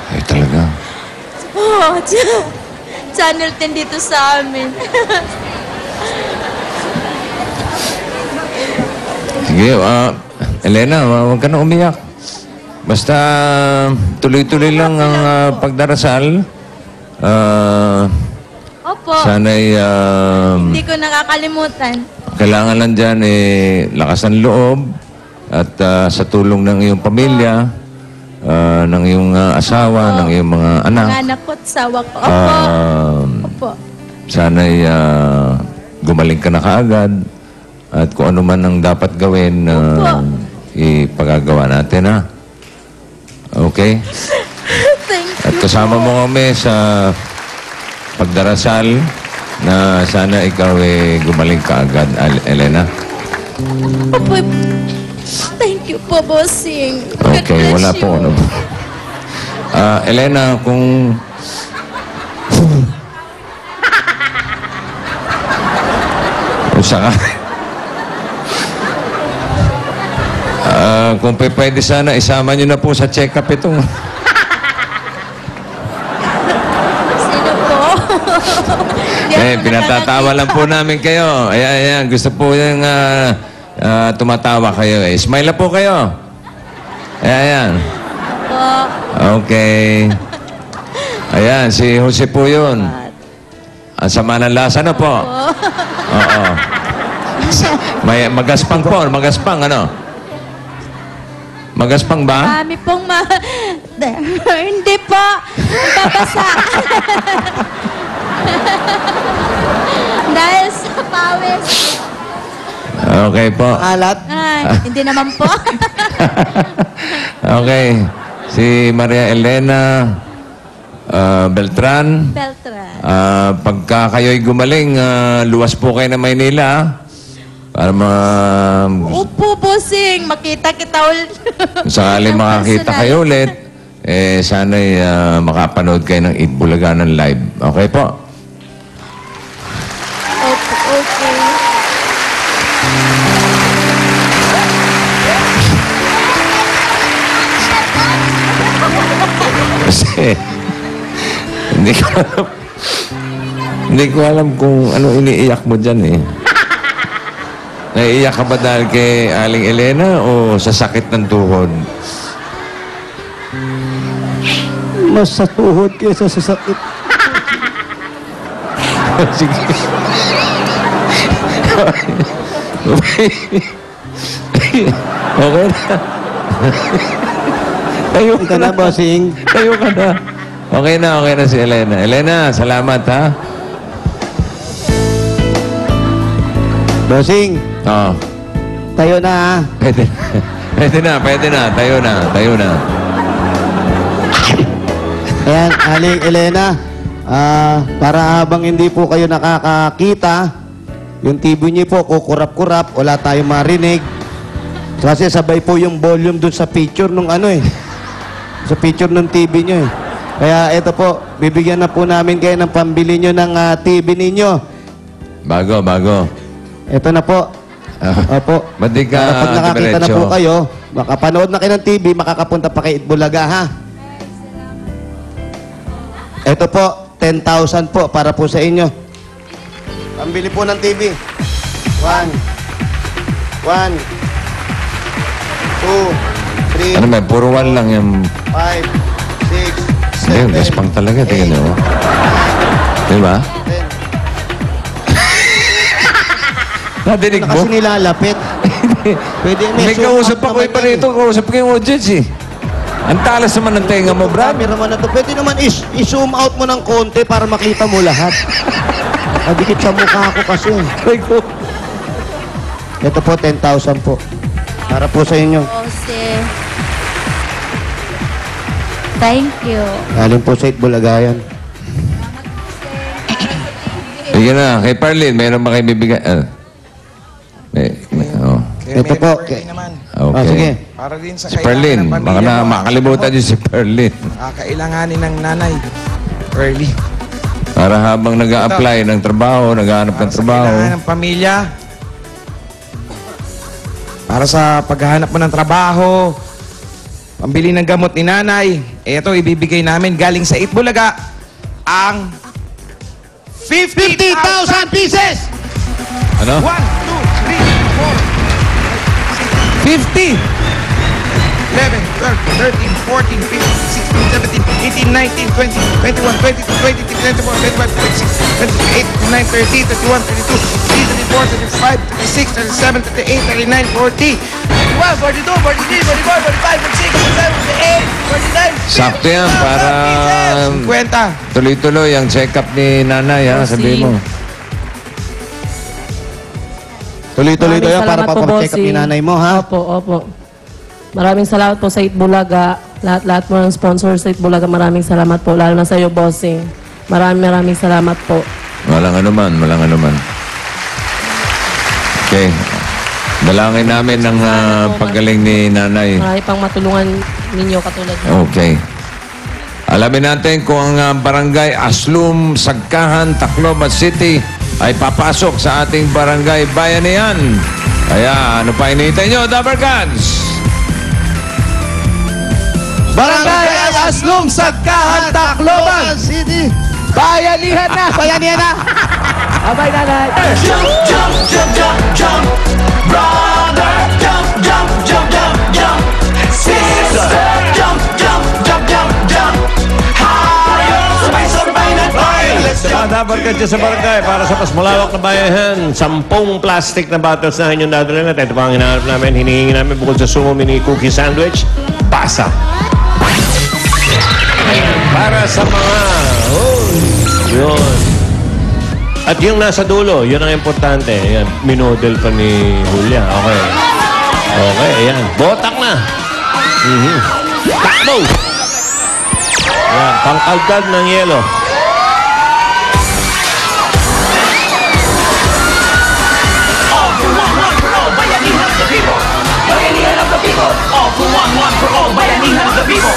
Ay, talaga. Oh, Channel 10 dito sa amin. Sige, Elena, huwag ka na umiyak. Basta tuloy-tuloy lang ang pagdarasal. Opo. Sana'y Hindi ko nakakalimutan. kailangan lang dyan lakas ng loob at sa tulong ng iyong pamilya, ng iyong asawa, ng iyong mga anak. Mga anak ko at sawa ko. Opo. Opo. Sana'y gumaling ka na kaagad at kung ano man ang dapat gawin, ipagagawa natin, ha? Okay? Thank you. At kasama mo kami sa pagdarasal na sana ikaw gumaling kaagad, Elena. Opo. Thank you po, bossing. Okay, wala po ano. Elena, kung kung pwede sana, isama nyo na po sa check-up itong... Sino po? pinatatawa lang po namin kayo. Ayan, gusto po yung tumatawa kayo. Smile na po kayo. Ayan. Okay. Ayan, si Jose po yun. Ang sama ng lasa na po. Oo. May magaspang po. Magaspang, ano? Magaspang ba? Marami pong hindi po. Babasa. Dahil sa pawis. Okay po. Alat. Ay, hindi naman po. Okay. Si Maria Elena Beltran. Beltran. Pagka kayo'y gumaling, luwas po kayo ng Maynila. Para Upo, bossing. Makita kita ulit. kung sakali makakita kayo ulit, sana'y makapanood kayo ng Eat Bulaga ng live. Okay po? Okay. Kasi, hindi ko alam kung ano iniiyak mo dyan eh. Naiiyak ka ba dahil kay Aling Elena o sa sakit ng tuhod? Mas sa tuhod kaysa sa sakit. Sige. Okay na. Tayo Ika na, bossing. Tayo ka na. Okay na si Elena. Elena, salamat ha. Bossing, Oo. tayo na ha. Pwede na. Tayo na. Ayan, Aling Elena, para habang hindi po kayo nakakakita, yung TV niyo po kukurap-kurap, wala tayong marinig. Kasi sabay po yung volume dun sa picture nung sa picture ng TV niyo eh. Kaya ito po, bibigyan na po namin kayo ng pambili nyo ng TV ninyo. Bago. Ito na po. Opo. Ba't di ka Para pag nakakita na diretso? po kayo, makapanood na kayo ng TV, makakapunta pa kay Itbulaga, ha? Ito po, 10,000 po para po sa inyo. Pambili po ng TV. 1, 2, 3, Ano may, puro one lang yung... 5, 6, Ayun, 7, gaspang talaga. Tingnan nyo. Diba? 10. Nadinig Na mo? kasi nilalapit. Pwede May kausap ako pa rito. Kausap ko yung audience eh. Ang talas naman ng tenga mo, Brad. Camera naman na to. Pwede naman i-zoom out mo ng konti para makita mo lahat. Nadikit sa mukha ko kasi. Ay ko. Ito po, 10,000 po. Para po sa inyo. Jose. Thank you. Galing po sa Itbulaga yan. Sige na. Kay Parlin, meron ba kayo bibigay? Ito po. Okay. Sige. Para din sa Si Perlin. Baka na makalimutan niyo si Perlin. Kailanganin ng nanay. Early. Para habang nag-a-apply ng trabaho, nag-aanap ng trabaho. Kailangan ng pamilya. Para sa paghahanap mo ng trabaho. pambili ng gamot ni nanay. Ito, ibibigay namin galing sa Itbulaga ang 50,000 pieces! Ano? 1, 2, 3, 4, 5, 6, 50! 11, 12, 13, 14, 15, 16, 17, 18, 19, 20, 21, 22, 23, 24, 25, 26, 28, 29, 30, 31, 32, 33, 34, 35, 36, 37, 38, 39, 40, 41, 42, 43, 44, 45, 46, 47, 48, 49, Sakto yan para 50. tuloy-tuloy ang check-up ni nanay, ha? Sabihin mo. Tuloy-tuloy daw yan para Maraming salamat po, papacheck up ni bossing. nanay mo, ha? Opo. Maraming salamat po sa Itbulaga. Lahat po ng sponsors sa Itbulaga, maraming salamat po. Lalo na sa iyo, bossing. Maraming salamat po. Walang anuman. Okay. Dalangin namin ng paggaling ni nanay. Marami pang matulungan ninyo katulad niyo. Okay. Alamin natin kung ang barangay Aslum, Sagkahan, Tacloban City ay papasok sa ating barangay bayanihan. Kaya ano pa hinihintay nyo, Dabber Cats? Barangay Aslum, Sagkahan, Tacloban City! Bayanihan na! Bayanihan na! Abay, nanay! Jump, jump, jump, jump, jump. Brother, jump, jump, jump, jump, jump. Sister, jump, jump, jump, jump, jump. Higher, sabay-sabay na tayo. Let's Sa mga dapat ka dyan sa barangay para sa mas malawak na bayahan, 10 plastic na bottles na inyong dadalhin at ito pa ang hinahanap namin, hinihingi namin bukod sa sumo mini cookie sandwich, pasa. Para sa mga, yun. At yung nasa dulo, yun ang importante. Yan, minodel pa ni Julia. Okay. Okay, ayan. Botak na. Takbo! Yan, pangkalkad ng yelo. all for one for all. Bayanihan of the people. Bayanihan of the people. All for one for all. Bayanihan of the people.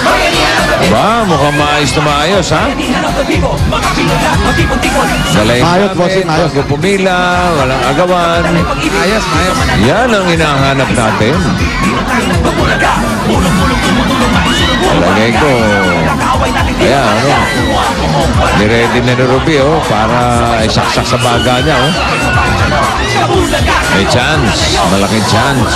Bayanihan of the people. Ba, mukhang maayos na maayos, ha? Bayanihan of the people. Mga Pinoy magtipon-tipon. Dalay Ayos, namin, bossing, ayos. bago pumila, walang agawan. Ayos. Yan ang hinahanap natin. Talagay ko. Kaya ano, niready na ni Ruby, para isaksak sa baga niya, May chance, malaking chance.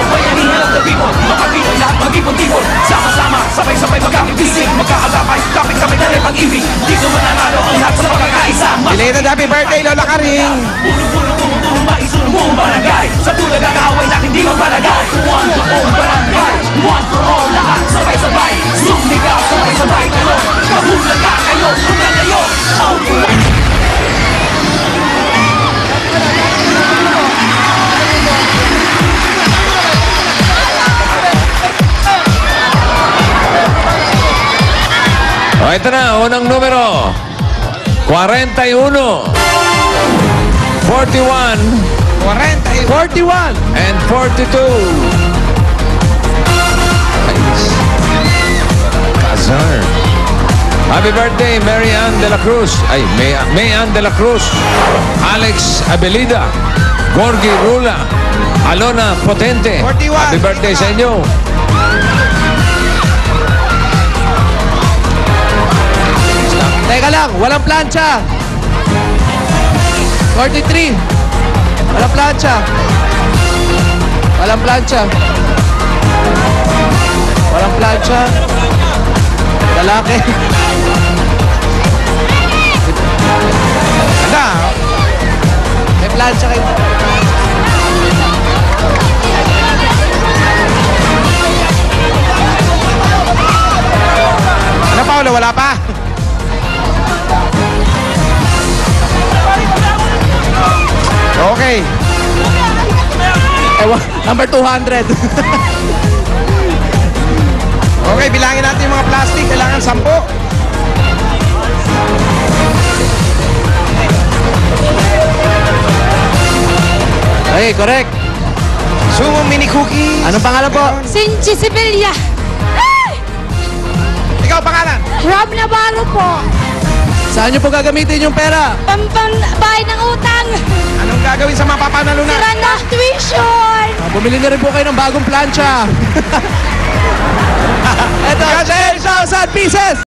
Bayanihan of the people. Mga Pinoy lahat magtipon-tipon. Sama-sama, sabay-sabay magkakibisig. Magkaagapay, kapit-kapit na rin pag-ibig. Dito mananalo ang lahat sa pagkakaisa. Belated happy birthday, Lola Karing! Puro-puro, maisunong buong barangay. Sa tulag at kaaway natin di magbarangay. One for all barangay. One for all lahat sabay-sabay. Sumigaw sabay-sabay kayo. Kahulaga kayo, hanggang kayo. All for one. O, ito na, unang numero. 41, 41, 41! and 42. Nice. Kazar. Happy birthday, Mary Ann de la Cruz. Ay, May Ann de la Cruz. Alex Abelida. Gorgie Rula. Alona Potente. 41. Happy birthday sa inyo. Teka lang, walang plancha. 43. Walang plancha. Walang plancha. Walang plancha. Lalaki. Ano? May plancha kayo. Ano, Paolo? Wala pa? Okay. Number 200. Okay, bilangin natin yung mga plastic. Kailangan 10. Okay, correct. Sumo mini cookie. Anong pangalan po? Sinchi Sibilia. Ikaw, pangalan? Rob Navarro po. Saan niyo po gagamitin yung pera? Pampambayad ng utang. Anong gagawin sa mga papanalunan? Sira na tuition. Bumili na rin po kayo ng bagong plancha. Ito, 10,000 pieces!